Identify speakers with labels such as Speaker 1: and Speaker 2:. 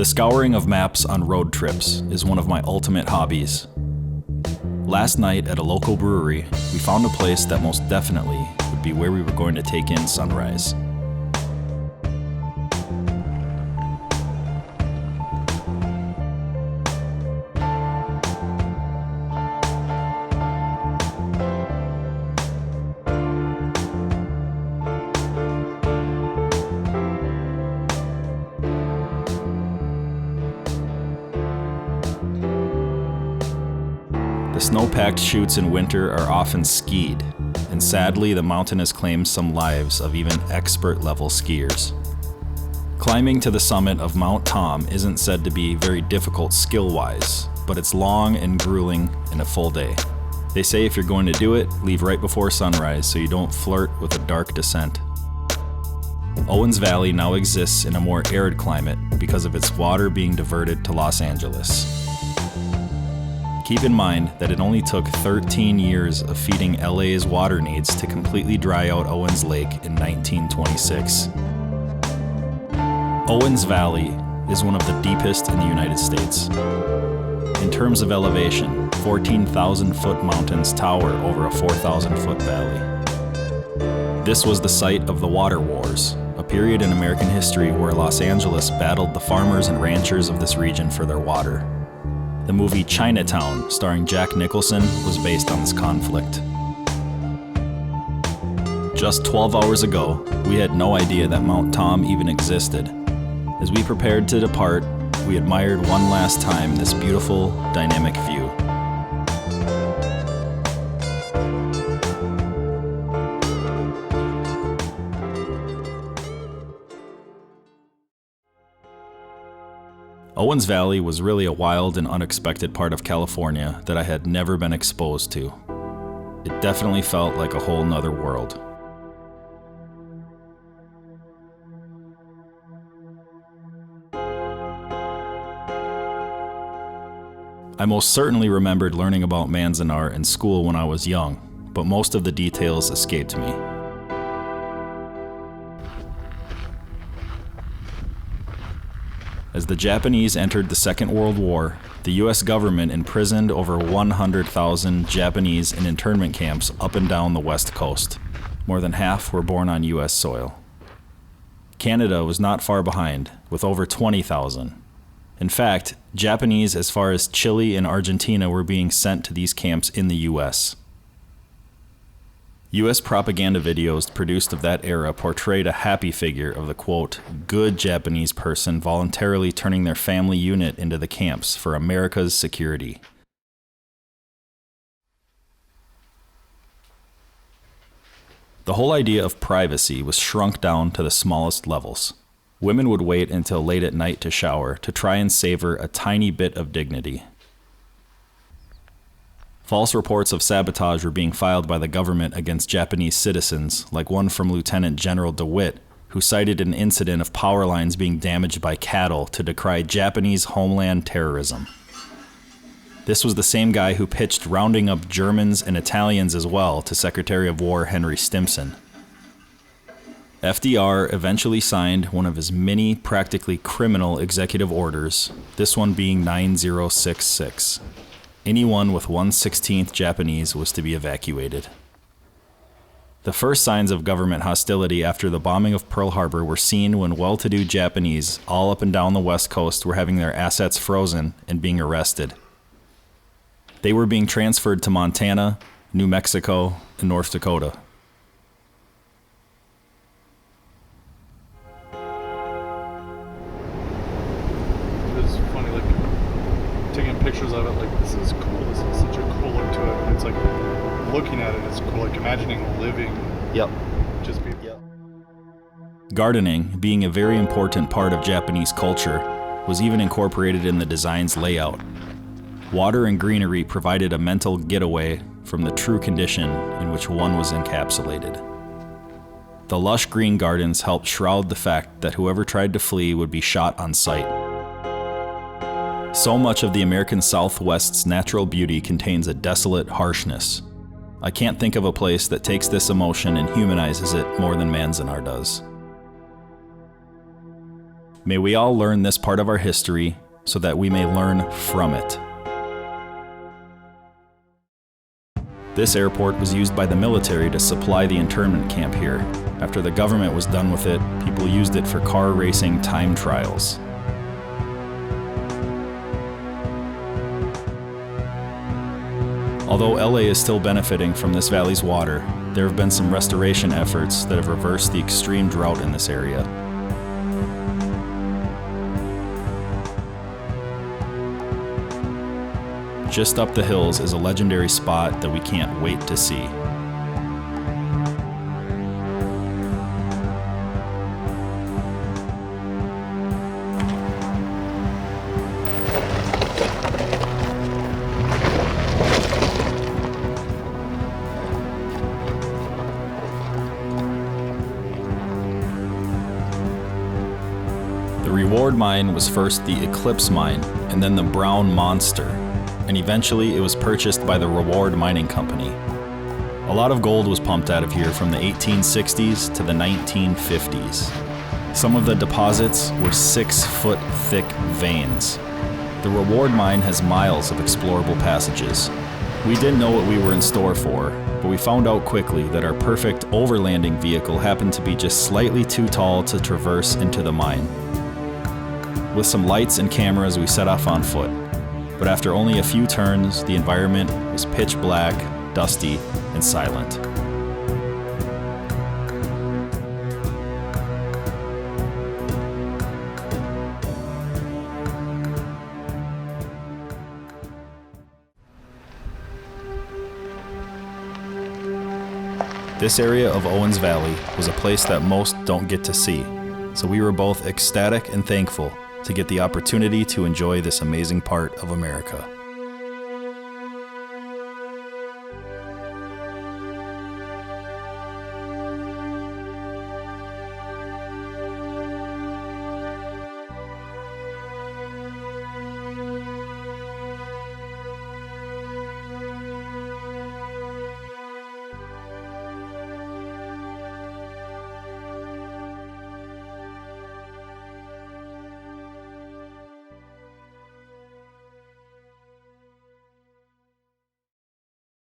Speaker 1: The scouring of maps on road trips is one of my ultimate hobbies. Last night at a local brewery, we found a place that most definitely would be where we were going to take in sunrise. The snow-packed chutes in winter are often skied, and sadly the mountain has claimed some lives of even expert-level skiers. Climbing to the summit of Mount Tom isn't said to be very difficult skill-wise, but it's long and grueling in a full day. They say if you're going to do it, leave right before sunrise so you don't flirt with a dark descent. Owens Valley now exists in a more arid climate because of its water being diverted to Los Angeles. Keep in mind that it only took 13 years of feeding LA's water needs to completely dry out Owens Lake in 1926. Owens Valley is one of the deepest in the United States. In terms of elevation, 14,000-foot mountains tower over a 4,000-foot valley. This was the site of the Water Wars, a period in American history where Los Angeles battled the farmers and ranchers of this region for their water. The movie Chinatown, starring Jack Nicholson, was based on this conflict. Just 12 hours ago, we had no idea that Mount Tom even existed. As we prepared to depart, we admired one last time this beautiful, dynamic view. Owens Valley was really a wild and unexpected part of California that I had never been exposed to. It definitely felt like a whole nother world. I most certainly remembered learning about Manzanar in school when I was young, but most of the details escaped me. As the Japanese entered the Second World War, the US government imprisoned over 100,000 Japanese in internment camps up and down the West Coast. More than half were born on US soil. Canada was not far behind, with over 20,000. In fact, Japanese as far as Chile and Argentina were being sent to these camps in the US. US propaganda videos produced of that era portrayed a happy figure of the, quote, good Japanese person voluntarily turning their family unit into the camps for America's security. The whole idea of privacy was shrunk down to the smallest levels. Women would wait until late at night to shower to try and savor a tiny bit of dignity. False reports of sabotage were being filed by the government against Japanese citizens, like one from Lieutenant General DeWitt, who cited an incident of power lines being damaged by cattle to decry Japanese homeland terrorism. This was the same guy who pitched rounding up Germans and Italians as well to Secretary of War Henry Stimson. FDR eventually signed one of his many practically criminal executive orders, this one being 9066. Anyone with 1/16th Japanese was to be evacuated. The first signs of government hostility after the bombing of Pearl Harbor were seen when well-to-do Japanese all up and down the West Coast were having their assets frozen and being arrested. They were being transferred to Montana, New Mexico, and North Dakota.
Speaker 2: It's funny, like, taking pictures of it, like, this is cool, this is such a cool look to it. It's like, looking at it, it's cool, like imagining living.
Speaker 1: Yep.
Speaker 2: Just be.
Speaker 1: Yep. Gardening, being a very important part of Japanese culture, was even incorporated in the design's layout. Water and greenery provided a mental getaway from the true condition in which one was encapsulated. The lush green gardens helped shroud the fact that whoever tried to flee would be shot on sight. So much of the American Southwest's natural beauty contains a desolate harshness. I can't think of a place that takes this emotion and humanizes it more than Manzanar does. May we all learn this part of our history so that we may learn from it. This airport was used by the military to supply the internment camp here. After the government was done with it, people used it for car racing time trials. Although LA is still benefiting from this valley's water, there have been some restoration efforts that have reversed the extreme drought in this area. Just up the hills is a legendary spot that we can't wait to see. The Reward Mine was first the Eclipse Mine and then the Brown Monster, and eventually it was purchased by the Reward Mining Company. A lot of gold was pumped out of here from the 1860s to the 1950s. Some of the deposits were 6-foot thick veins. The Reward Mine has miles of explorable passages. We didn't know what we were in store for, but we found out quickly that our perfect overlanding vehicle happened to be just slightly too tall to traverse into the mine. With some lights and cameras, we set off on foot. But after only a few turns, the environment was pitch black, dusty, and silent. This area of Owens Valley was a place that most don't get to see, so we were both ecstatic and thankful to get the opportunity to enjoy this amazing part of America.